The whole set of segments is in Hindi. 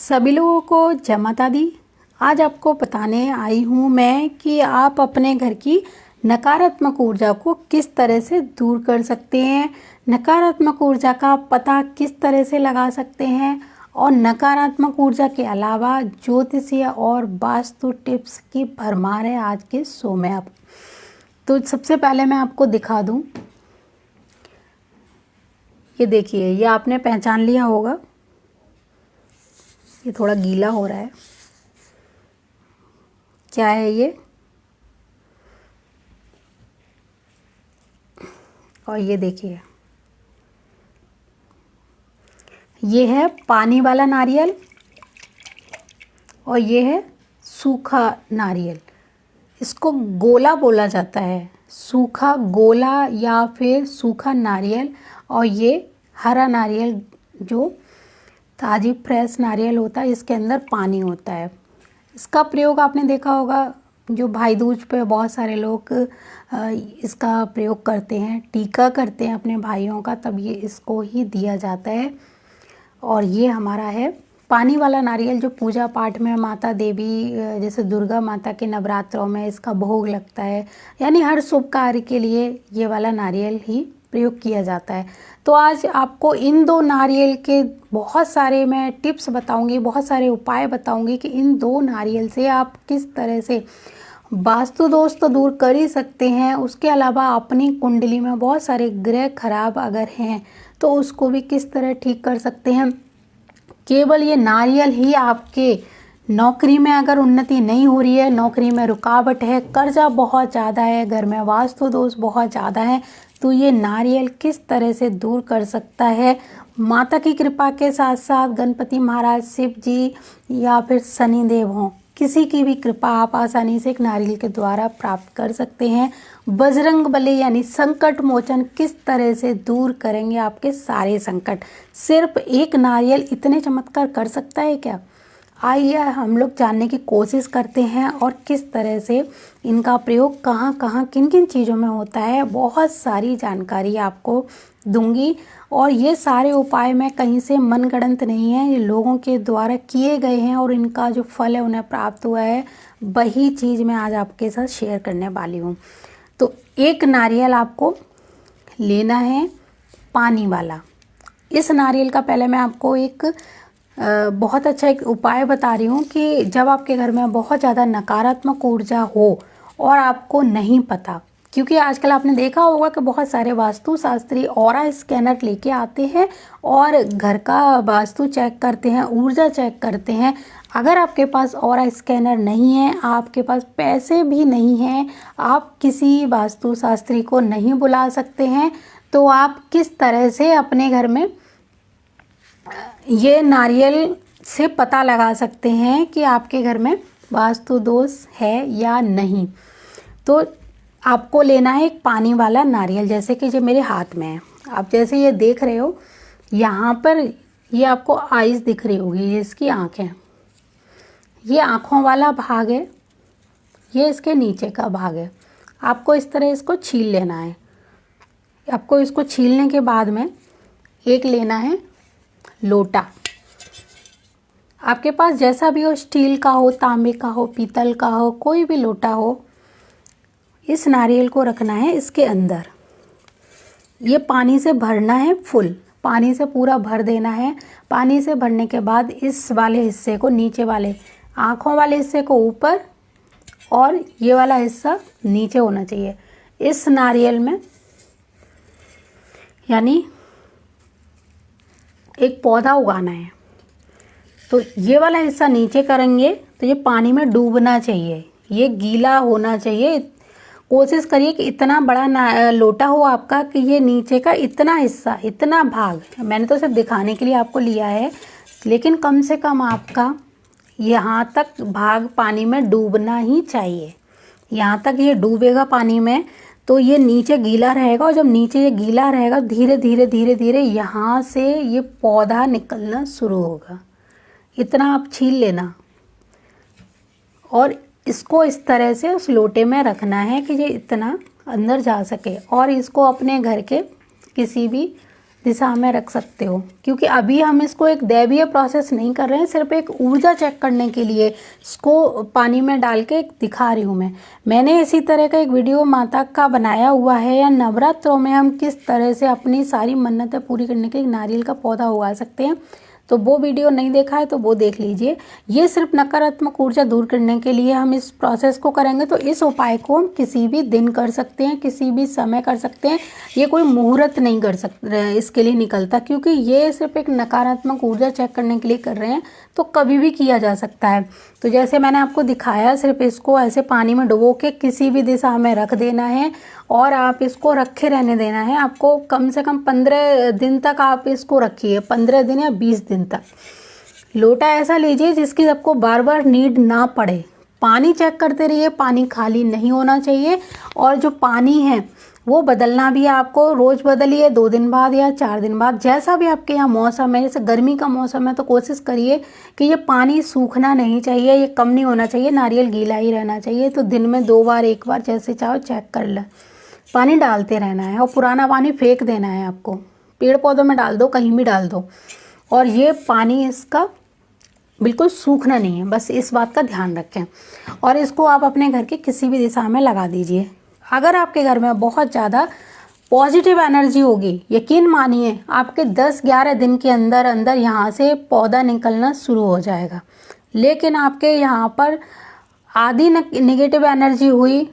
सभी लोगों को जय माता दी। आज आपको बताने आई हूँ मैं कि आप अपने घर की नकारात्मक ऊर्जा को किस तरह से दूर कर सकते हैं, नकारात्मक ऊर्जा का पता किस तरह से लगा सकते हैं और नकारात्मक ऊर्जा के अलावा ज्योतिषीय और वास्तु टिप्स की भरमार है आज के शो में। आप तो सबसे पहले मैं आपको दिखा दूँ, ये देखिए, ये आपने पहचान लिया होगा। ये थोड़ा गीला हो रहा है, क्या है ये? और ये देखिए, ये है पानी वाला नारियल और ये है सूखा नारियल। इसको गोला बोला जाता है, सूखा गोला या फिर सूखा नारियल। और ये हरा नारियल जो ताज़ी फ्रेश नारियल होता है, इसके अंदर पानी होता है। इसका प्रयोग आपने देखा होगा, जो भाई दूज पे बहुत सारे लोग इसका प्रयोग करते हैं, टीका करते हैं अपने भाइयों का, तब ये इसको ही दिया जाता है। और ये हमारा है पानी वाला नारियल, जो पूजा पाठ में माता देवी जैसे दुर्गा माता के नवरात्रों में इसका भोग लगता है, यानी हर शुभ कार्य के लिए ये वाला नारियल ही प्रयोग किया जाता है। तो आज आपको इन दो नारियल के बहुत सारे मैं टिप्स बताऊंगी, बहुत सारे उपाय बताऊंगी कि इन दो नारियल से आप किस तरह से वास्तु दोष तो दूर कर ही सकते हैं, उसके अलावा अपनी कुंडली में बहुत सारे ग्रह खराब अगर हैं तो उसको भी किस तरह ठीक कर सकते हैं। केवल ये नारियल ही आपके नौकरी में अगर उन्नति नहीं हो रही है, नौकरी में रुकावट है, कर्जा बहुत ज़्यादा है, घर में वास्तु दोष बहुत ज़्यादा है, तो ये नारियल किस तरह से दूर कर सकता है। माता की कृपा के साथ साथ गणपति महाराज, शिव जी या फिर शनिदेव हों, किसी की भी कृपा आप आसानी से एक नारियल के द्वारा प्राप्त कर सकते हैं। बजरंग बली यानी संकट मोचन किस तरह से दूर करेंगे आपके सारे संकट। सिर्फ एक नारियल इतने चमत्कार कर सकता है क्या? आइए हम लोग जानने की कोशिश करते हैं और किस तरह से इनका प्रयोग कहाँ कहाँ किन किन चीज़ों में होता है, बहुत सारी जानकारी आपको दूंगी। और ये सारे उपाय मैं कहीं से मनगढ़ंत नहीं है, ये लोगों के द्वारा किए गए हैं और इनका जो फल है उन्हें प्राप्त हुआ है, वही चीज़ मैं आज आपके साथ शेयर करने वाली हूँ। तो एक नारियल आपको लेना है पानी वाला। इस नारियल का पहले मैं आपको एक बहुत अच्छा एक उपाय बता रही हूँ कि जब आपके घर में बहुत ज़्यादा नकारात्मक ऊर्जा हो और आपको नहीं पता, क्योंकि आजकल आपने देखा होगा कि बहुत सारे वास्तु शास्त्री ऑरा स्कैनर लेके आते हैं और घर का वास्तु चेक करते हैं, ऊर्जा चेक करते हैं। अगर आपके पास ऑरा स्कैनर नहीं है, आपके पास पैसे भी नहीं हैं, आप किसी वास्तु शास्त्री को नहीं बुला सकते हैं, तो आप किस तरह से अपने घर में ये नारियल से पता लगा सकते हैं कि आपके घर में वास्तु दोष है या नहीं। तो आपको लेना है एक पानी वाला नारियल, जैसे कि जो मेरे हाथ में है। आप जैसे ये देख रहे हो, यहाँ पर ये आपको आइज़ दिख रही होगी, ये इसकी आँखें, ये आँखों वाला भाग है, ये इसके नीचे का भाग है। आपको इस तरह इसको छील लेना है। आपको इसको छीलने के बाद में एक लेना है लोटा। आपके पास जैसा भी हो, स्टील का हो, तांबे का हो, पीतल का हो, कोई भी लोटा हो, इस नारियल को रखना है इसके अंदर। ये पानी से भरना है, फुल पानी से पूरा भर देना है। पानी से भरने के बाद इस वाले हिस्से को, नीचे वाले आँखों वाले हिस्से को ऊपर और ये वाला हिस्सा नीचे होना चाहिए इस नारियल में। यानी एक पौधा उगाना है, तो ये वाला हिस्सा नीचे करेंगे तो ये पानी में डूबना चाहिए, ये गीला होना चाहिए। कोशिश करिए कि इतना बड़ा लोटा हो आपका कि ये नीचे का इतना हिस्सा, इतना भाग, मैंने तो सिर्फ दिखाने के लिए आपको लिया है, लेकिन कम से कम आपका यहाँ तक भाग पानी में डूबना ही चाहिए। यहाँ तक ये डूबेगा पानी में तो ये नीचे गीला रहेगा, और जब नीचे ये गीला रहेगा धीरे धीरे धीरे धीरे यहाँ से ये पौधा निकलना शुरू होगा। इतना आप छील लेना और इसको इस तरह से उस लोटे में रखना है कि ये इतना अंदर जा सके। और इसको अपने घर के किसी भी दिशा में रख सकते हो, क्योंकि अभी हम इसको एक दैवीय प्रोसेस नहीं कर रहे हैं, सिर्फ एक ऊर्जा चेक करने के लिए इसको पानी में डाल के दिखा रही हूँ मैंने इसी तरह का एक वीडियो माता का बनाया हुआ है, या नवरात्रों में हम किस तरह से अपनी सारी मन्नतें पूरी करने के लिए नारियल का पौधा उगा सकते हैं। तो वो वीडियो नहीं देखा है तो वो देख लीजिए। ये सिर्फ नकारात्मक ऊर्जा दूर करने के लिए हम इस प्रोसेस को करेंगे। तो इस उपाय को हम किसी भी दिन कर सकते हैं, किसी भी समय कर सकते हैं। ये कोई मुहूर्त नहीं कर सकते इसके लिए निकलता, क्योंकि ये सिर्फ एक नकारात्मक ऊर्जा चेक करने के लिए कर रहे हैं, तो कभी भी किया जा सकता है। तो जैसे मैंने आपको दिखाया, सिर्फ इसको ऐसे पानी में डुबो के किसी भी दिशा में रख देना है और आप इसको रखे रहने देना है। आपको कम से कम 15 दिन तक आप इसको रखिए, 15 दिन या 20 दिन तक। लोटा ऐसा लीजिए जिसकी आपको बार बार नीड ना पड़े। पानी चेक करते रहिए, पानी खाली नहीं होना चाहिए। और जो पानी है वो बदलना भी है आपको, रोज़ बदलिए, 2 दिन बाद या 4 दिन बाद, जैसा भी आपके यहाँ मौसम है। जैसे गर्मी का मौसम है तो कोशिश करिए कि ये पानी सूखना नहीं चाहिए, ये कम नहीं होना चाहिए, नारियल गीला ही रहना चाहिए। तो दिन में 2 बार 1 बार जैसे चाहो चेक कर लें, पानी डालते रहना है। और पुराना पानी फेंक देना है आपको, पेड़ पौधों में डाल दो, कहीं भी डाल दो। और ये पानी इसका बिल्कुल सूखना नहीं है, बस इस बात का ध्यान रखें। और इसको आप अपने घर के किसी भी दिशा में लगा दीजिए। अगर आपके घर में बहुत ज़्यादा पॉजिटिव एनर्जी होगी, यकीन मानिए आपके 10-11 दिन के अंदर अंदर यहाँ से पौधा निकलना शुरू हो जाएगा। लेकिन आपके यहाँ पर आधी नेगेटिव एनर्जी हुई,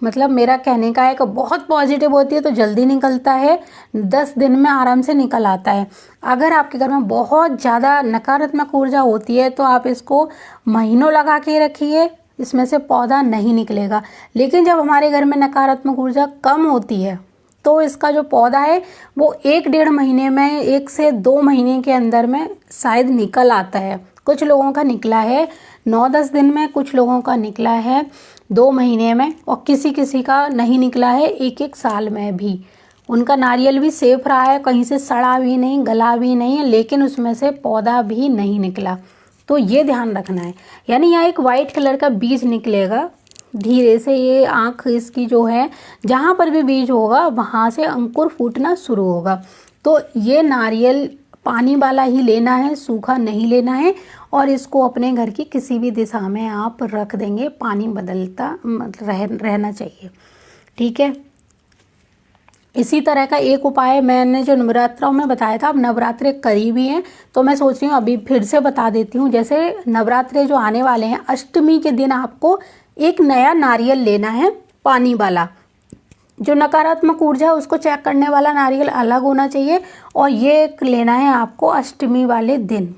मतलब मेरा कहने का है कि बहुत पॉजिटिव होती है तो जल्दी निकलता है, 10 दिन में आराम से निकल आता है। अगर आपके घर में बहुत ज़्यादा नकारात्मक ऊर्जा होती है तो आप इसको महीनों लगा के रखिए, इसमें से पौधा नहीं निकलेगा। लेकिन जब हमारे घर में नकारात्मक ऊर्जा कम होती है तो इसका जो पौधा है वो 1-1.5 महीने में, 1 से 2 महीने के अंदर में शायद निकल आता है। कुछ लोगों का निकला है 9-10 दिन में, कुछ लोगों का निकला है 2 महीने में, और किसी किसी का नहीं निकला है 1-1 साल में भी। उनका नारियल भी सेफ रहा है, कहीं से सड़ा भी नहीं, गला भी नहीं, लेकिन उसमें से पौधा भी नहीं निकला। तो ये ध्यान रखना है। यानी यहाँ एक वाइट कलर का बीज निकलेगा, धीरे से ये आँख इसकी जो है, जहाँ पर भी बीज होगा वहाँ से अंकुर फूटना शुरू होगा। तो ये नारियल पानी वाला ही लेना है, सूखा नहीं लेना है। और इसको अपने घर की किसी भी दिशा में आप रख देंगे, पानी बदलता रहना चाहिए, ठीक है। इसी तरह का एक उपाय मैंने जो नवरात्रों में बताया था, अब नवरात्रे करीब ही हैं तो मैं सोच रही हूँ अभी फिर से बता देती हूँ। जैसे नवरात्रे जो आने वाले हैं, अष्टमी के दिन आपको एक नया नारियल लेना है, पानी वाला। जो नकारात्मक ऊर्जा है उसको चेक करने वाला नारियल अलग होना चाहिए, और ये एक लेना है आपको अष्टमी वाले दिन।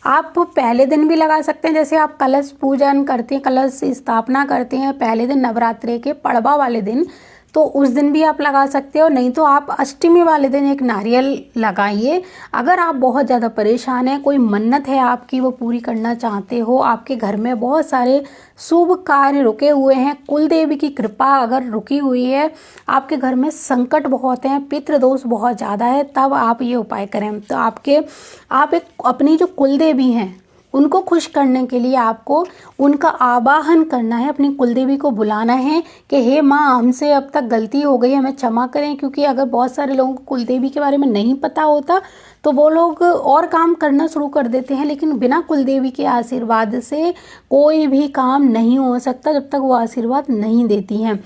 आप पहले दिन भी लगा सकते हैं, जैसे आप कलश पूजन करते हैं, कलश स्थापना करते हैं पहले दिन नवरात्रे के पड़वा वाले दिन, तो उस दिन भी आप लगा सकते हो। नहीं तो आप अष्टमी वाले दिन एक नारियल लगाइए। अगर आप बहुत ज़्यादा परेशान हैं, कोई मन्नत है आपकी वो पूरी करना चाहते हो, आपके घर में बहुत सारे शुभ कार्य रुके हुए हैं, कुल देवी की कृपा अगर रुकी हुई है, आपके घर में संकट बहुत हैं, पितृ दोष बहुत ज़्यादा है, तब आप ये उपाय करें। तो आप एक अपनी जो कुल देवी हैं उनको खुश करने के लिए आपको उनका आवाहन करना है, अपनी कुलदेवी को बुलाना है कि हे माँ, हमसे अब तक गलती हो गई, हमें क्षमा करें। क्योंकि अगर बहुत सारे लोगों को कुलदेवी के बारे में नहीं पता होता तो वो लोग और काम करना शुरू कर देते हैं, लेकिन बिना कुलदेवी के आशीर्वाद से कोई भी काम नहीं हो सकता जब तक वो आशीर्वाद नहीं देती हैं।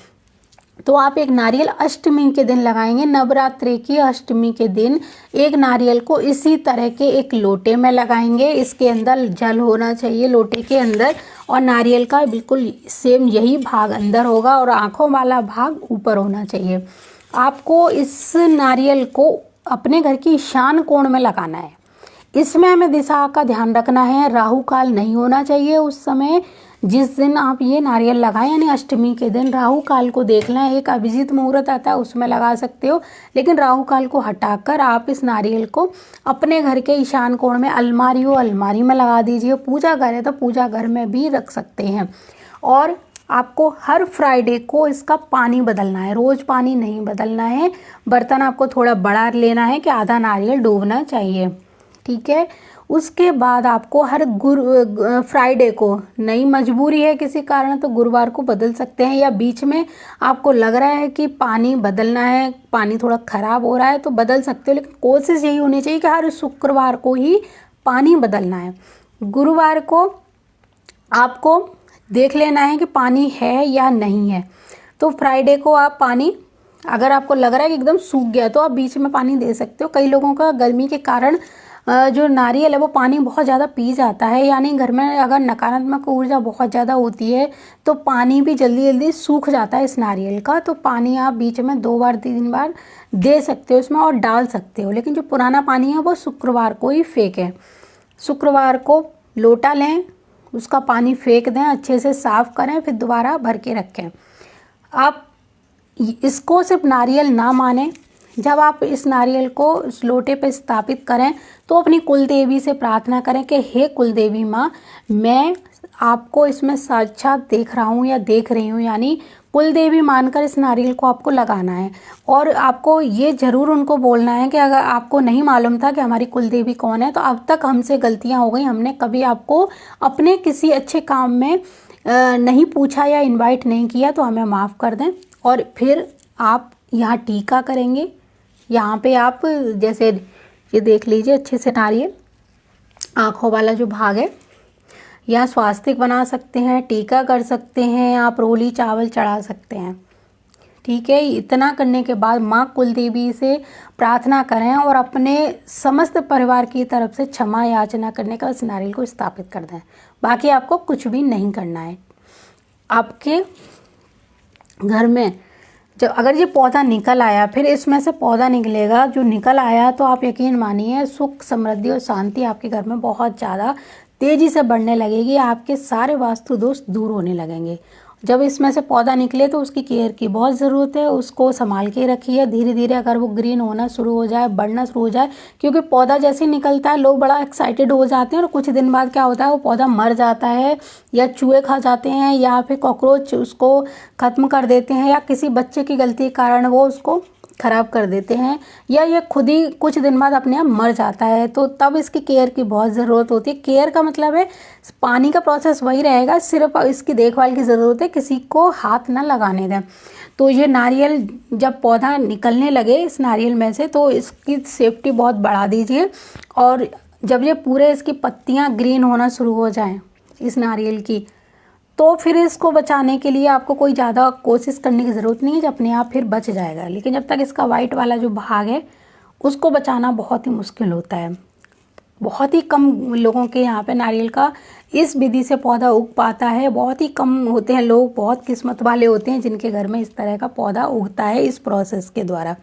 तो आप एक नारियल अष्टमी के दिन लगाएंगे, नवरात्रि की अष्टमी के दिन एक नारियल को इसी तरह के एक लोटे में लगाएंगे। इसके अंदर जल होना चाहिए लोटे के अंदर, और नारियल का बिल्कुल सेम यही भाग अंदर होगा और आँखों वाला भाग ऊपर होना चाहिए। आपको इस नारियल को अपने घर की ईशान कोण में लगाना है। इसमें हमें दिशा का ध्यान रखना है, राहु काल नहीं होना चाहिए उस समय जिस दिन आप ये नारियल लगाएं, यानी अष्टमी के दिन। राहु काल को देख लें, एक अभिजीत मुहूर्त आता है उसमें लगा सकते हो, लेकिन राहु काल को हटाकर आप इस नारियल को अपने घर के ईशान कोण में, अलमारी हो अलमारी में लगा दीजिए, पूजा घर है तो पूजा घर में भी रख सकते हैं। और आपको हर फ्राइडे को इसका पानी बदलना है, रोज़ पानी नहीं बदलना है। बर्तन आपको थोड़ा बड़ा लेना है कि आधा नारियल डूबना चाहिए, ठीक है। उसके बाद आपको हर फ्राइडे को, नई मजबूरी है किसी कारण तो गुरुवार को बदल सकते हैं, या बीच में आपको लग रहा है कि पानी बदलना है, पानी थोड़ा ख़राब हो रहा है तो बदल सकते हो, लेकिन कोशिश यही होनी चाहिए कि हर शुक्रवार को ही पानी बदलना है। गुरुवार को आपको देख लेना है कि पानी है या नहीं है। तो फ्राइडे को आप पानी, अगर आपको लग रहा है कि एकदम सूख गया तो आप बीच में पानी दे सकते हो। कई लोगों का गर्मी के कारण जो नारियल है वो पानी बहुत ज़्यादा पी जाता है, यानी घर में अगर नकारात्मक ऊर्जा बहुत ज़्यादा होती है तो पानी भी जल्दी जल्दी सूख जाता है इस नारियल का। तो पानी आप बीच में 2 बार 3 बार दे सकते हो इसमें और डाल सकते हो, लेकिन जो पुराना पानी है वो शुक्रवार को ही फेंकें। शुक्रवार को लोटा लें, उसका पानी फेंक दें, अच्छे से साफ़ करें, फिर दोबारा भर के रखें। आप इसको सिर्फ नारियल ना माने, जब आप इस नारियल को इस लोटे पर स्थापित करें तो अपनी कुल देवी से प्रार्थना करें कि हे कुल देवी माँ, मैं आपको इसमें साक्षात देख रहा हूँ या देख रही हूँ, यानी कुल देवी मानकर इस नारियल को आपको लगाना है। और आपको ये ज़रूर उनको बोलना है कि अगर आपको नहीं मालूम था कि हमारी कुल देवी कौन है, तो अब तक हमसे गलतियाँ हो गई, हमने कभी आपको अपने किसी अच्छे काम में नहीं पूछा या इनवाइट नहीं किया, तो हमें माफ़ कर दें। और फिर आप यहाँ टीका करेंगे। यहाँ पे आप जैसे ये देख लीजिए अच्छे से नारियल, आँखों वाला जो भाग है, यहाँ स्वास्तिक बना सकते हैं, टीका कर सकते हैं, आप रोली चावल चढ़ा सकते हैं। ठीक है, इतना करने के बाद माँ कुल देवी से प्रार्थना करें और अपने समस्त परिवार की तरफ से क्षमा याचना करने का इस नारियल को स्थापित कर दें। बाकी आपको कुछ भी नहीं करना है। आपके घर में जब अगर ये पौधा निकल आया, फिर इसमें से पौधा निकलेगा, जो निकल आया तो आप यकीन मानिए सुख समृद्धि और शांति आपके घर में बहुत ज़्यादा तेज़ी से बढ़ने लगेगी। आपके सारे वास्तु दोष दूर होने लगेंगे। जब इसमें से पौधा निकले तो उसकी केयर की बहुत ज़रूरत है, उसको संभाल के रखिए। धीरे धीरे अगर वो ग्रीन होना शुरू हो जाए, बढ़ना शुरू हो जाए, क्योंकि पौधा जैसे ही निकलता है लोग बड़ा एक्साइटेड हो जाते हैं और कुछ दिन बाद क्या होता है वो पौधा मर जाता है, या चूहे खा जाते हैं, या फिर कॉकरोच उसको ख़त्म कर देते हैं, या किसी बच्चे की गलती के कारण वो उसको ख़राब कर देते हैं, या ये खुद ही कुछ दिन बाद अपने आप मर जाता है। तो तब इसकी केयर की बहुत ज़रूरत होती है। केयर का मतलब है पानी का प्रोसेस वही रहेगा, सिर्फ इसकी देखभाल की ज़रूरत है, किसी को हाथ ना लगाने दें। तो ये नारियल जब पौधा निकलने लगे इस नारियल में से, तो इसकी सेफ्टी बहुत बढ़ा दीजिए। और जब ये पूरे इसकी पत्तियाँ ग्रीन होना शुरू हो जाएँ इस नारियल की, तो फिर इसको बचाने के लिए आपको कोई ज़्यादा कोशिश करने की ज़रूरत नहीं है, जब अपने आप फिर बच जाएगा। लेकिन जब तक इसका वाइट वाला जो भाग है उसको बचाना बहुत ही मुश्किल होता है। बहुत ही कम लोगों के यहाँ पे नारियल का इस विधि से पौधा उग पाता है। बहुत ही कम होते हैं लोग, बहुत किस्मत वाले होते हैं जिनके घर में इस तरह का पौधा उगता है इस प्रोसेस के द्वारा।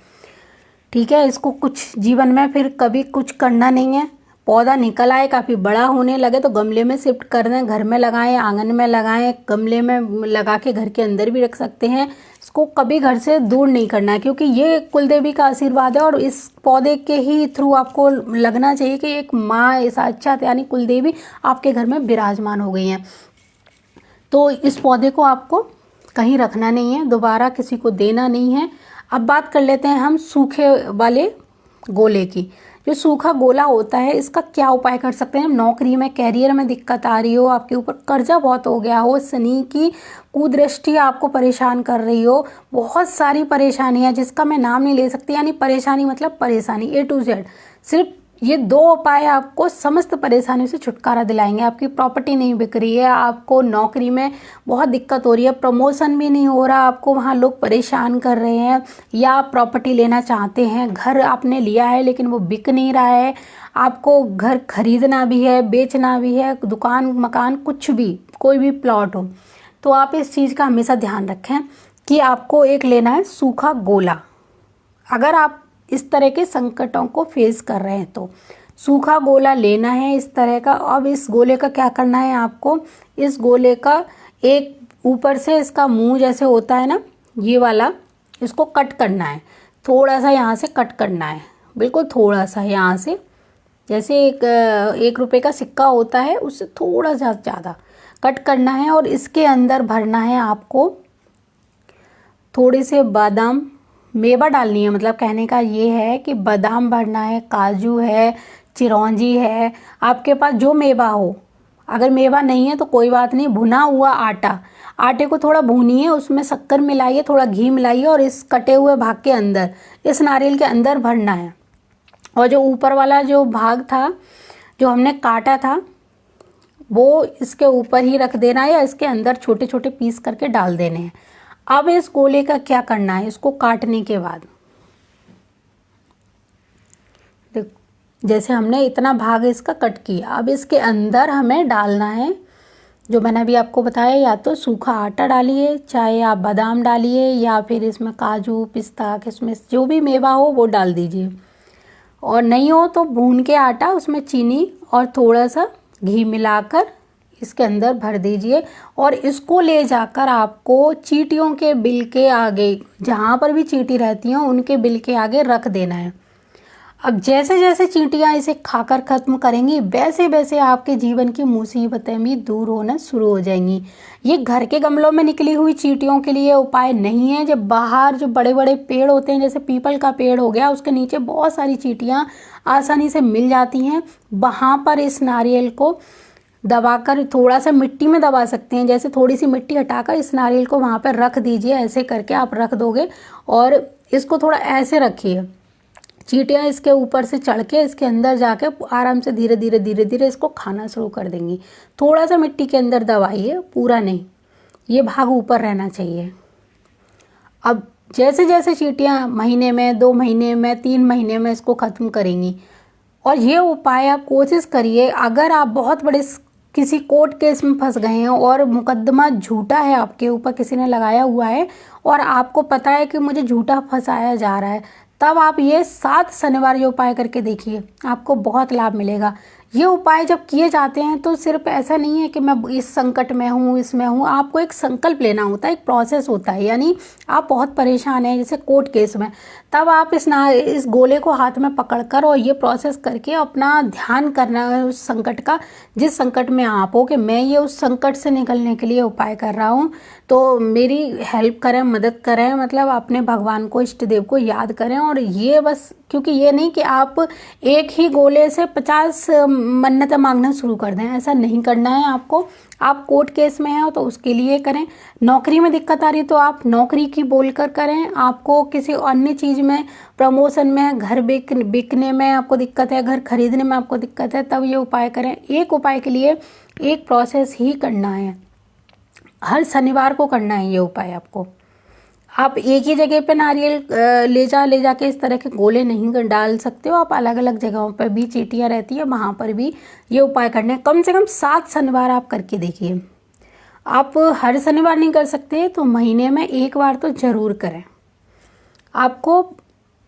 ठीक है, इसको कुछ जीवन में फिर कभी कुछ करना नहीं है। पौधा निकल आए, काफ़ी बड़ा होने लगे तो गमले में शिफ्ट कर दें, घर में लगाएं, आंगन में लगाएं, गमले में लगा के घर के अंदर भी रख सकते हैं। इसको कभी घर से दूर नहीं करना है, क्योंकि ये कुलदेवी का आशीर्वाद है और इस पौधे के ही थ्रू आपको लगना चाहिए कि एक माँ साक्षात यानी कुलदेवी आपके घर में विराजमान हो गई हैं। तो इस पौधे को आपको कहीं रखना नहीं है, दोबारा किसी को देना नहीं है। अब बात कर लेते हैं हम सूखे वाले गोले की। जो सूखा गोला होता है इसका क्या उपाय कर सकते हैं? नौकरी में, कैरियर में दिक्कत आ रही हो, आपके ऊपर कर्जा बहुत हो गया हो, शनि की कुदृष्टि आपको परेशान कर रही हो, बहुत सारी परेशानियां जिसका मैं नाम नहीं ले सकती, यानी परेशानी मतलब परेशानी A to Z। सिर्फ ये 2 उपाय आपको समस्त परेशानियों से छुटकारा दिलाएंगे। आपकी प्रॉपर्टी नहीं बिक रही है, आपको नौकरी में बहुत दिक्कत हो रही है, प्रमोशन भी नहीं हो रहा, आपको वहाँ लोग परेशान कर रहे हैं, या आप प्रॉपर्टी लेना चाहते हैं, घर आपने लिया है लेकिन वो बिक नहीं रहा है, आपको घर खरीदना भी है, बेचना भी है, दुकान मकान कुछ भी, कोई भी प्लॉट हो, तो आप इस चीज़ का हमेशा ध्यान रखें कि आपको एक लेना है सूखा गोला। अगर आप इस तरह के संकटों को फेस कर रहे हैं तो सूखा गोला लेना है इस तरह का। अब इस गोले का क्या करना है आपको, इस गोले का एक ऊपर से इसका मुंह जैसे होता है ना, ये वाला, इसको कट करना है, थोड़ा सा यहाँ से कट करना है, बिल्कुल थोड़ा सा यहाँ से, जैसे एक रुपये का सिक्का होता है उससे थोड़ा सा ज़्यादा कट करना है। और इसके अंदर भरना है आपको थोड़े से बादाम, मेवा डालनी है, मतलब कहने का ये है कि बादाम भरना है, काजू है, चिरौंजी है, आपके पास जो मेवा हो। अगर मेवा नहीं है तो कोई बात नहीं, भुना हुआ आटा, आटे को थोड़ा भूनिए, उसमें शक्कर मिलाइए, थोड़ा घी मिलाइए और इस कटे हुए भाग के अंदर, इस नारियल के अंदर भरना है। और जो ऊपर वाला जो भाग था जो हमने काटा था वो इसके ऊपर ही रख देना है या इसके अंदर छोटे छोटे पीस करके डाल देने हैं। अब इस गोले का क्या करना है, इसको काटने के बाद देखो जैसे हमने इतना भाग इसका कट किया, अब इसके अंदर हमें डालना है जो मैंने अभी आपको बताया, या तो सूखा आटा डालिए, चाहे आप बादाम डालिए, या फिर इसमें काजू पिस्ता किशमिश जो भी मेवा हो वो डाल दीजिए। और नहीं हो तो भून के आटा, उसमें चीनी और थोड़ा सा घी मिलाकर इसके अंदर भर दीजिए और इसको ले जाकर आपको चींटियों के बिल के आगे, जहाँ पर भी चींटी रहती हैं उनके बिल के आगे रख देना है। अब जैसे जैसे चींटियाँ इसे खाकर ख़त्म करेंगी वैसे वैसे आपके जीवन की मुसीबतें भी दूर होना शुरू हो जाएंगी। ये घर के गमलों में निकली हुई चींटियों के लिए उपाय नहीं है। जब बाहर जो बड़े बड़े पेड़ होते हैं, जैसे पीपल का पेड़ हो गया, उसके नीचे बहुत सारी चींटियाँ आसानी से मिल जाती हैं, वहाँ पर इस नारियल को दबाकर, थोड़ा सा मिट्टी में दबा सकते हैं, जैसे थोड़ी सी मिट्टी हटाकर इस नारियल को वहाँ पर रख दीजिए। ऐसे करके आप रख दोगे और इसको थोड़ा ऐसे रखिए, चींटियाँ इसके ऊपर से चढ़ के इसके अंदर जाके आराम से धीरे धीरे धीरे धीरे इसको खाना शुरू कर देंगी। थोड़ा सा मिट्टी के अंदर दबाइए, पूरा नहीं, ये भाग ऊपर रहना चाहिए। अब जैसे जैसे चींटियाँ महीने में, 2 महीने में, 3 महीने में इसको ख़त्म करेंगी। और ये उपाय आप कोशिश करिए, अगर आप बहुत बड़े किसी कोर्ट केस में फंस गए हैं और मुकदमा झूठा है, आपके ऊपर किसी ने लगाया हुआ है और आपको पता है कि मुझे झूठा फंसाया जा रहा है, तब आप ये 7 शनिवार ये उपाय करके देखिए, आपको बहुत लाभ मिलेगा। ये उपाय जब किए जाते हैं तो सिर्फ ऐसा नहीं है कि मैं इस संकट में हूँ, इसमें हूँ, आपको एक संकल्प लेना होता है, एक प्रोसेस होता है। यानी आप बहुत परेशान हैं जैसे कोर्ट केस में, तब आप इस गोले को हाथ में पकड़कर और ये प्रोसेस करके अपना ध्यान करना है उस संकट का, जिस संकट में आप हो, कि मैं ये उस संकट से निकलने के लिए उपाय कर रहा हूँ, तो मेरी हेल्प करें, मदद करें, मतलब अपने भगवान को, इष्ट देव को याद करें। और ये बस, क्योंकि ये नहीं कि आप एक ही गोले से 50 मन्नतें मांगना शुरू कर दें, ऐसा नहीं करना है आपको। आप कोर्ट केस में हैं तो उसके लिए करें, नौकरी में दिक्कत आ रही तो आप नौकरी की बोलकर करें, आपको किसी अन्य चीज़ में, प्रमोशन में, घर बिकने में आपको दिक्कत है, घर खरीदने में आपको दिक्कत है, तब ये उपाय करें। एक उपाय के लिए एक प्रोसेस ही करना है, हर शनिवार को करना है ये उपाय आपको। आप एक ही जगह पे नारियल ले जाके इस तरह के गोले नहीं डाल सकते हो, आप अलग अलग जगहों पर भी चींटियाँ रहती है, वहाँ पर भी ये उपाय करने हैं। कम से कम 7 शनिवार आप करके देखिए। आप हर शनिवार नहीं कर सकते तो महीने में 1 बार तो ज़रूर करें। आपको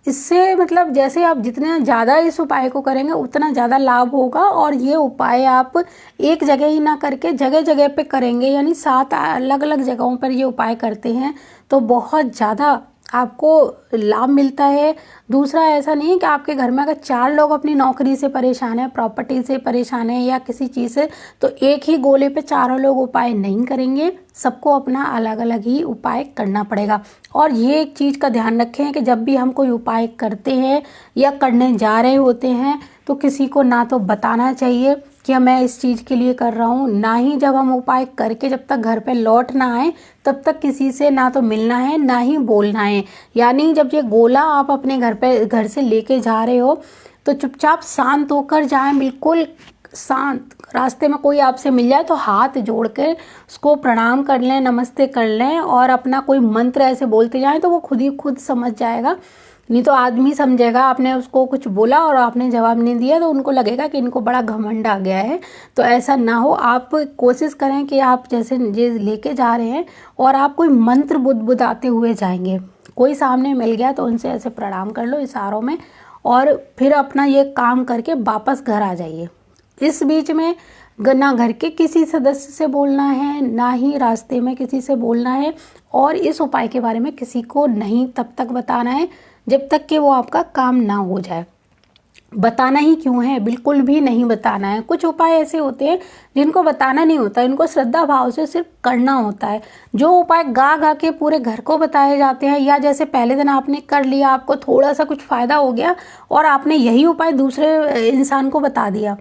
इससे, मतलब जैसे आप जितना ज़्यादा इस उपाय को करेंगे उतना ज़्यादा लाभ होगा। और ये उपाय आप एक जगह ही ना करके जगह जगह पे करेंगे, यानी 7 अलग अलग जगहों पर ये उपाय करते हैं तो बहुत ज़्यादा आपको लाभ मिलता है। दूसरा, ऐसा नहीं है कि आपके घर में अगर 4 लोग अपनी नौकरी से परेशान है, प्रॉपर्टी से परेशान है या किसी चीज़ से, तो एक ही गोले पे चारों लोग उपाय नहीं करेंगे, सबको अपना अलग अलग ही उपाय करना पड़ेगा। और ये एक चीज़ का ध्यान रखें कि जब भी हम कोई उपाय करते हैं या करने जा रहे होते हैं तो किसी को ना तो बताना चाहिए कि मैं इस चीज़ के लिए कर रहा हूँ, ना ही जब हम उपाय करके जब तक घर पे लौट ना आए तब तक किसी से ना तो मिलना है ना ही बोलना है। यानी जब ये गोला आप अपने घर से लेके जा रहे हो तो चुपचाप शांत होकर जाएं, बिल्कुल शांत। रास्ते में कोई आपसे मिल जाए तो हाथ जोड़ के उसको प्रणाम कर लें, नमस्ते कर लें और अपना कोई मंत्र ऐसे बोलते जाएं तो वो खुद समझ जाएगा। नहीं तो आदमी समझेगा आपने उसको कुछ बोला और आपने जवाब नहीं दिया तो उनको लगेगा कि इनको बड़ा घमंड आ गया है। तो ऐसा ना हो, आप कोशिश करें कि आप जैसे ये लेके जा रहे हैं और आप कोई मंत्र बुदबुदाते हुए जाएंगे, कोई सामने मिल गया तो उनसे ऐसे प्रणाम कर लो इशारों में और फिर अपना ये काम करके वापस घर आ जाइए। इस बीच में ना घर के किसी सदस्य से बोलना है, ना ही रास्ते में किसी से बोलना है और इस उपाय के बारे में किसी को नहीं तब तक बताना है जब तक कि वो आपका काम ना हो जाए। बताना ही क्यों है, बिल्कुल भी नहीं बताना है। कुछ उपाय ऐसे होते हैं जिनको बताना नहीं होता, इनको श्रद्धा भाव से सिर्फ करना होता है। जो उपाय गा गा के पूरे घर को बताए जाते हैं, या जैसे पहले दिन आपने कर लिया, आपको थोड़ा सा कुछ फायदा हो गया और आपने यही उपाय दूसरे इंसान को बता दिया,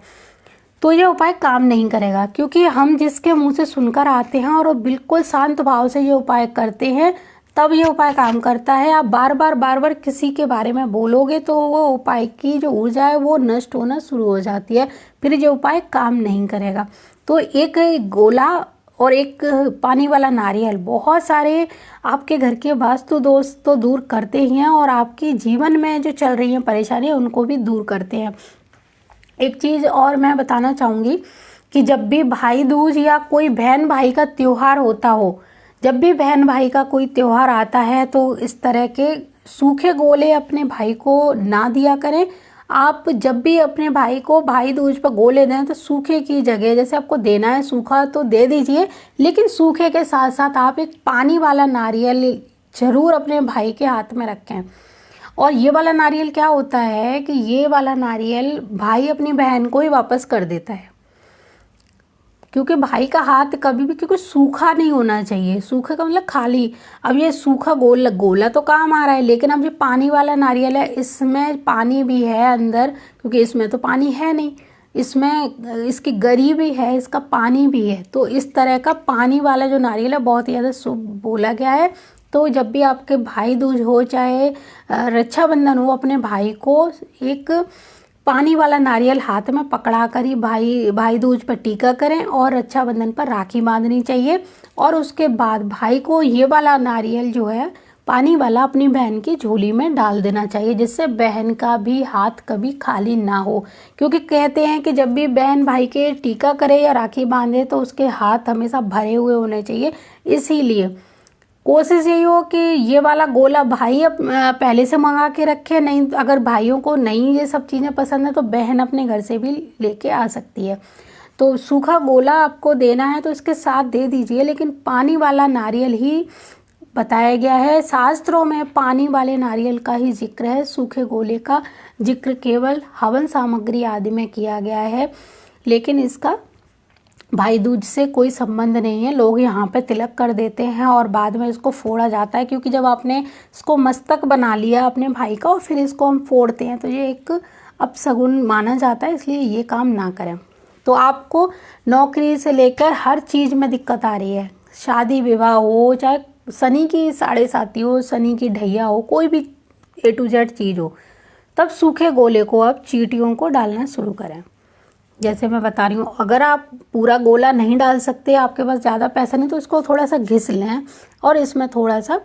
तो ये उपाय काम नहीं करेगा। क्योंकि हम जिसके मुंह से सुनकर आते हैं और वो बिल्कुल शांत भाव से ये उपाय करते हैं, तब ये उपाय काम करता है। आप बार बार किसी के बारे में बोलोगे तो वो उपाय की जो ऊर्जा है वो नष्ट होना शुरू हो जाती है, फिर ये उपाय काम नहीं करेगा। तो एक गोला और एक पानी वाला नारियल बहुत सारे आपके घर के वास्तु दोष तो दूर करते ही हैं, और आपकी जीवन में जो चल रही हैं परेशानियाँ उनको भी दूर करते हैं। एक चीज़ और मैं बताना चाहूँगी कि जब भी भाई दूज या कोई बहन भाई का त्योहार होता हो, जब भी बहन भाई का कोई त्योहार आता है, तो इस तरह के सूखे गोले अपने भाई को ना दिया करें। आप जब भी अपने भाई को भाई दूज पर गोले दें तो सूखे की जगह, जैसे आपको देना है सूखा तो दे दीजिए, लेकिन सूखे के साथ साथ आप एक पानी वाला नारियल जरूर अपने भाई के हाथ में रखें। और ये वाला नारियल क्या होता है कि ये वाला नारियल भाई अपनी बहन को ही वापस कर देता है, क्योंकि भाई का हाथ कभी भी, क्योंकि सूखा नहीं होना चाहिए, सूखे का मतलब खाली। अब ये सूखा गोला तो काम आ रहा है, लेकिन अब ये पानी वाला नारियल है, इसमें पानी भी है अंदर, क्योंकि इसमें तो पानी है नहीं, इसमें इसकी गरी भी है, इसका पानी भी है। तो इस तरह का पानी वाला जो नारियल है बहुत ही ज़्यादा शुभ बोला गया है। तो जब भी आपके भाई दूज हो चाहे रक्षाबंधन हो, अपने भाई को एक पानी वाला नारियल हाथ में पकड़ा कर ही भाई दूज पर टीका करें और रक्षाबंधन पर राखी बांधनी चाहिए। और उसके बाद भाई को ये वाला नारियल जो है पानी वाला अपनी बहन की झोली में डाल देना चाहिए, जिससे बहन का भी हाथ कभी खाली ना हो। क्योंकि कहते हैं कि जब भी बहन भाई के टीका करे या राखी बांधे तो उसके हाथ हमेशा भरे हुए होने चाहिए। इसीलिए कोशिश यही हो कि ये वाला गोला भाई अब पहले से मंगा के रखे, नहीं अगर भाइयों को नहीं ये सब चीज़ें पसंद है तो बहन अपने घर से भी लेके आ सकती है। तो सूखा गोला आपको देना है तो इसके साथ दे दीजिए, लेकिन पानी वाला नारियल ही बताया गया है। शास्त्रों में पानी वाले नारियल का ही जिक्र है, सूखे गोले का जिक्र केवल हवन सामग्री आदि में किया गया है, लेकिन इसका भाई दूज से कोई संबंध नहीं है। लोग यहाँ पे तिलक कर देते हैं और बाद में इसको फोड़ा जाता है, क्योंकि जब आपने इसको मस्तक बना लिया अपने भाई का और फिर इसको हम फोड़ते हैं तो ये एक अपशगुन माना जाता है, इसलिए ये काम ना करें। तो आपको नौकरी से लेकर हर चीज़ में दिक्कत आ रही है, शादी विवाह हो, चाहे शनि की साढ़े साती हो, शनि की ढैया हो, कोई भी A to Z चीज़ हो, तब सूखे गोले को आप चींटियों को डालना शुरू करें। जैसे मैं बता रही हूँ, अगर आप पूरा गोला नहीं डाल सकते, आपके पास ज़्यादा पैसा नहीं, तो इसको थोड़ा सा घिस लें और इसमें थोड़ा सा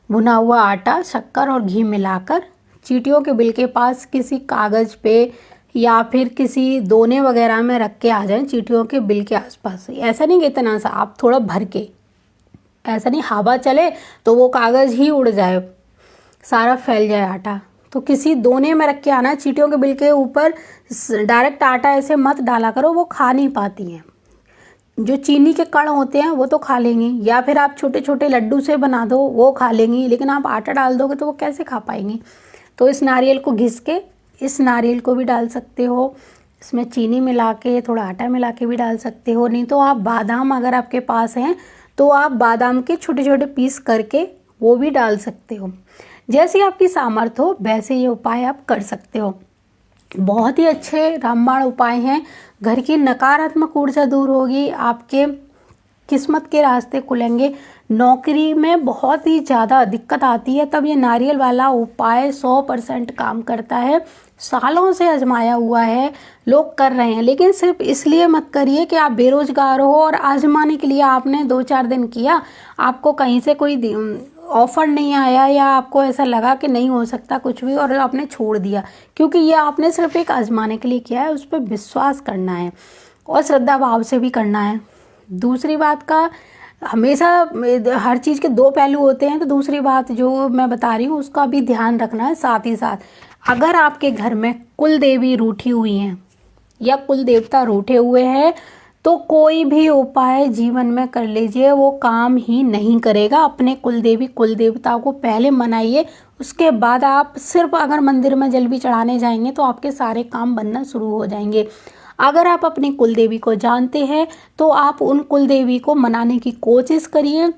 भुना हुआ आटा, शक्कर और घी मिलाकर चींटियों के बिल के पास किसी कागज़ पे या फिर किसी दोने वगैरह में रख के आ जाएं, चींटियों के बिल के आसपास। ऐसा नहीं कि इतना सा, आप थोड़ा भर के, ऐसा नहीं हवा चले तो वो कागज़ ही उड़ जाए, सारा फैल जाए आटा। तो किसी दोने में रख के आना, चींटियों के बिल के ऊपर डायरेक्ट आटा ऐसे मत डाला करो, वो खा नहीं पाती हैं। जो चीनी के कण होते हैं वो तो खा लेंगी, या फिर आप छोटे छोटे लड्डू से बना दो वो खा लेंगी, लेकिन आप आटा डाल दोगे तो वो कैसे खा पाएंगी। तो इस नारियल को घिस के इस नारियल को भी डाल सकते हो, इसमें चीनी मिला के थोड़ा आटा मिला के भी डाल सकते हो, नहीं तो आप बादाम अगर आपके पास हैं तो आप बादाम के छोटे छोटे पीस करके वो भी डाल सकते हो। जैसी आपकी सामर्थ्य हो वैसे ये उपाय आप कर सकते हो। बहुत ही अच्छे रामबाण उपाय हैं, घर की नकारात्मक ऊर्जा दूर होगी, आपके किस्मत के रास्ते खुलेंगे। नौकरी में बहुत ही ज़्यादा दिक्कत आती है, तब ये नारियल वाला उपाय 100% काम करता है। सालों से आजमाया हुआ है, लोग कर रहे हैं, लेकिन सिर्फ इसलिए मत करिए कि आप बेरोजगार हो और आजमाने के लिए आपने 2-4 दिन किया, आपको कहीं से कोई ऑफर नहीं आया या आपको ऐसा लगा कि नहीं हो सकता कुछ भी और आपने छोड़ दिया, क्योंकि ये आपने सिर्फ एक आजमाने के लिए किया है। उस पर विश्वास करना है और श्रद्धा भाव से भी करना है। दूसरी बात का, हमेशा हर चीज़ के दो पहलू होते हैं, तो दूसरी बात जो मैं बता रही हूँ उसका भी ध्यान रखना है। साथ ही साथ अगर आपके घर में कुल देवी रूठी हुई हैं या कुल देवता रूठे हुए हैं तो कोई भी उपाय जीवन में कर लीजिए, वो काम ही नहीं करेगा। अपने कुल देवी कुल देवता को पहले मनाइए, उसके बाद आप सिर्फ अगर मंदिर में जल भी चढ़ाने जाएंगे तो आपके सारे काम बनना शुरू हो जाएंगे। अगर आप अपनी कुल देवी को जानते हैं तो आप उन कुल देवी को मनाने की कोशिश करिए,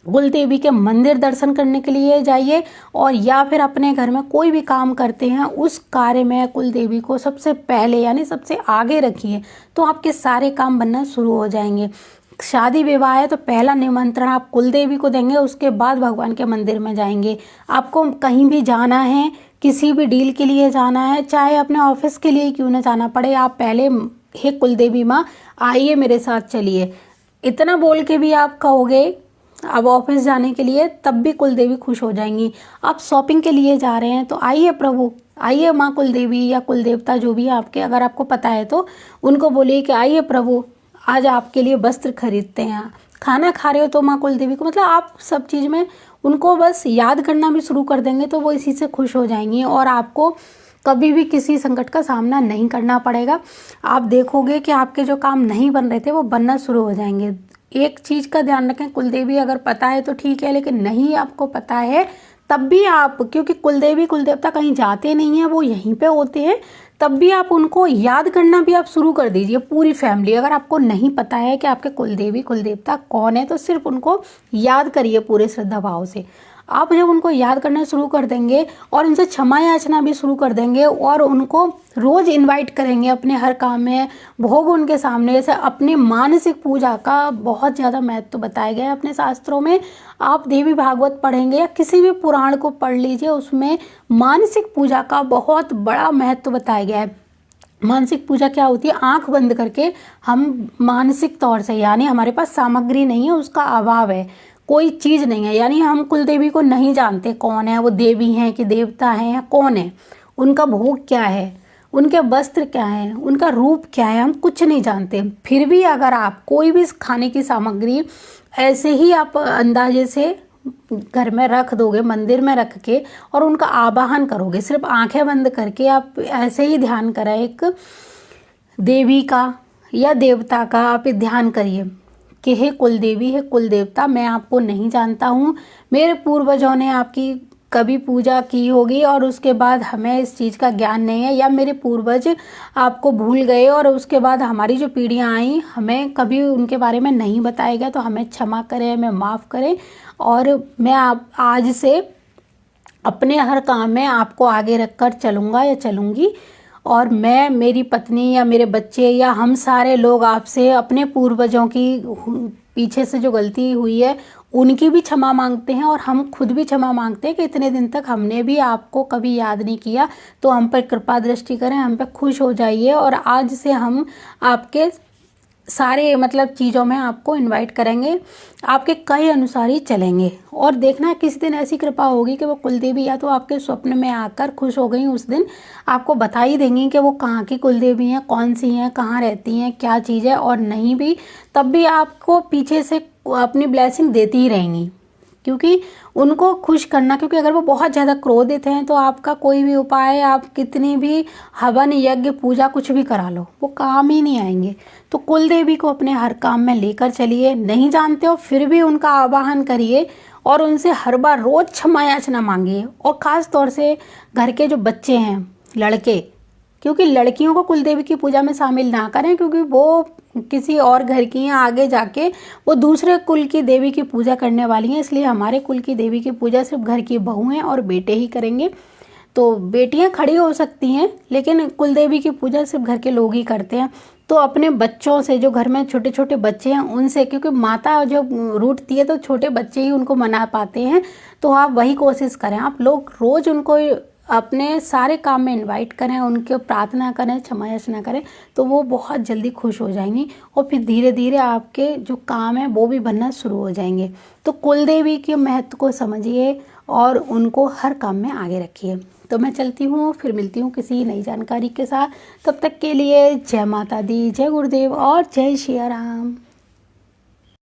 कुल देवी के मंदिर दर्शन करने के लिए जाइए, और या फिर अपने घर में कोई भी काम करते हैं उस कार्य में कुल देवी को सबसे पहले यानी सबसे आगे रखिए, तो आपके सारे काम बनना शुरू हो जाएंगे। शादी विवाह है तो पहला निमंत्रण आप कुल देवी को देंगे, उसके बाद भगवान के मंदिर में जाएंगे। आपको कहीं भी जाना है, किसी भी डील के लिए जाना है, चाहे अपने ऑफिस के लिए क्यों ना जाना पड़े, आप पहले हे कुल देवी माँ आइए मेरे साथ चलिए, इतना बोल के भी आप कहोगे अब ऑफिस जाने के लिए, तब भी कुल देवी खुश हो जाएंगी। आप शॉपिंग के लिए जा रहे हैं तो आइए प्रभु, आइए माँ कुल देवी या कुल देवता जो भी है आपके, अगर आपको पता है तो उनको बोलिए कि आइए प्रभु आज आपके लिए वस्त्र खरीदते हैं। खाना खा रहे हो तो माँ कुल देवी को, मतलब आप सब चीज़ में उनको बस याद करना भी शुरू कर देंगे तो वो इसी से खुश हो जाएंगी और आपको कभी भी किसी संकट का सामना नहीं करना पड़ेगा। आप देखोगे कि आपके जो काम नहीं बन रहे थे वो बनना शुरू हो जाएंगे। एक चीज़ का ध्यान रखें, कुल देवी अगर पता है तो ठीक है, लेकिन नहीं आपको पता है तब भी आप, क्योंकि कुल देवी कुल देवता कहीं जाते नहीं हैं, वो यहीं पे होते हैं, तब भी आप उनको याद करना भी आप शुरू कर दीजिए पूरी फैमिली। अगर आपको नहीं पता है कि आपके कुल देवी कुल देवता कौन है तो सिर्फ उनको याद करिए पूरे श्रद्धा भाव से। आप जब उनको याद करना शुरू कर देंगे और उनसे क्षमा याचना भी शुरू कर देंगे और उनको रोज़ इनवाइट करेंगे अपने हर काम में, भोग उनके सामने, जैसे अपनी मानसिक पूजा का बहुत ज़्यादा महत्व बताया गया है अपने शास्त्रों में। आप देवी भागवत पढ़ेंगे या किसी भी पुराण को पढ़ लीजिए, उसमें मानसिक पूजा का बहुत बड़ा महत्व बताया गया है। मानसिक पूजा क्या होती है, आंख बंद करके हम मानसिक तौर से, यानी हमारे पास सामग्री नहीं है, उसका अभाव है, कोई चीज़ नहीं है, यानी हम कुल देवी को नहीं जानते कौन है, वो देवी हैं कि देवता हैं या कौन है, उनका भोग क्या है, उनके वस्त्र क्या है, उनका रूप क्या है, हम कुछ नहीं जानते। फिर भी अगर आप कोई भी खाने की सामग्री ऐसे ही आप अंदाजे से घर में रख दोगे, मंदिर में रख के, और उनका आवाहन करोगे, सिर्फ आंखें बंद करके आप ऐसे ही ध्यान करें, एक देवी का या देवता का आप ध्यान करिए कि हे कुल देवी, हे कुल देवता, मैं आपको नहीं जानता हूँ, मेरे पूर्वजों ने आपकी कभी पूजा की होगी और उसके बाद हमें इस चीज़ का ज्ञान नहीं है, या मेरे पूर्वज आपको भूल गए और उसके बाद हमारी जो पीढ़ियाँ आई हमें कभी उनके बारे में नहीं बताया गया, तो हमें क्षमा करें, हमें माफ़ करें। और मैं आप आज से अपने हर काम में आपको आगे रखकर चलूँगा या चलूँगी, और मैं, मेरी पत्नी या मेरे बच्चे या हम सारे लोग आपसे अपने पूर्वजों की पीछे से जो गलती हुई है उनकी भी क्षमा मांगते हैं, और हम खुद भी क्षमा मांगते हैं कि इतने दिन तक हमने भी आपको कभी याद नहीं किया, तो हम पर कृपा दृष्टि करें, हम पे खुश हो जाइए, और आज से हम आपके सारे मतलब चीज़ों में आपको इनवाइट करेंगे, आपके कई अनुसार ही चलेंगे। और देखना किस दिन ऐसी कृपा होगी कि वो कुलदेवी या तो आपके स्वप्न में आकर खुश हो गई, उस दिन आपको बता ही देंगी कि वो कहाँ की कुलदेवी हैं, कौन सी हैं, कहाँ रहती हैं, क्या चीज़ है, और नहीं भी तब भी आपको पीछे से अपनी ब्लेसिंग देती ही रहेंगी, क्योंकि उनको खुश करना, क्योंकि अगर वो बहुत ज़्यादा क्रोधित हैं तो आपका कोई भी उपाय, आप कितनी भी हवन यज्ञ पूजा कुछ भी करा लो, वो काम ही नहीं आएंगे। तो कुल देवी को अपने हर काम में लेकर चलिए, नहीं जानते हो फिर भी उनका आवाहन करिए और उनसे हर बार रोज़ क्षमा याचना मांगिए। और ख़ास तौर से घर के जो बच्चे हैं, लड़के, क्योंकि लड़कियों को कुल देवी की पूजा में शामिल ना करें, क्योंकि वो किसी और घर की हैं, आगे जाके वो दूसरे कुल की देवी की पूजा करने वाली हैं, इसलिए हमारे कुल की देवी की पूजा सिर्फ घर की बहुएं और बेटे ही करेंगे। तो बेटियां खड़ी हो सकती हैं, लेकिन कुल देवी की पूजा सिर्फ घर के लोग ही करते हैं। तो अपने बच्चों से, जो घर में छोटे छोटे बच्चे हैं उनसे, क्योंकि माता जब रूठती है तो छोटे बच्चे ही उनको मना पाते हैं, तो आप वही कोशिश करें, आप लोग रोज़ उनको अपने सारे काम में इनवाइट करें, उनके प्रार्थना करें, क्षमा याचना करें, तो वो बहुत जल्दी खुश हो जाएंगी और फिर धीरे धीरे आपके जो काम है वो भी बनना शुरू हो जाएंगे। तो कुल देवी के महत्व को समझिए और उनको हर काम में आगे रखिए। तो मैं चलती हूँ, फिर मिलती हूँ किसी नई जानकारी के साथ। तब तक के लिए जय माता दी, जय गुरुदेव और जय श्री राम।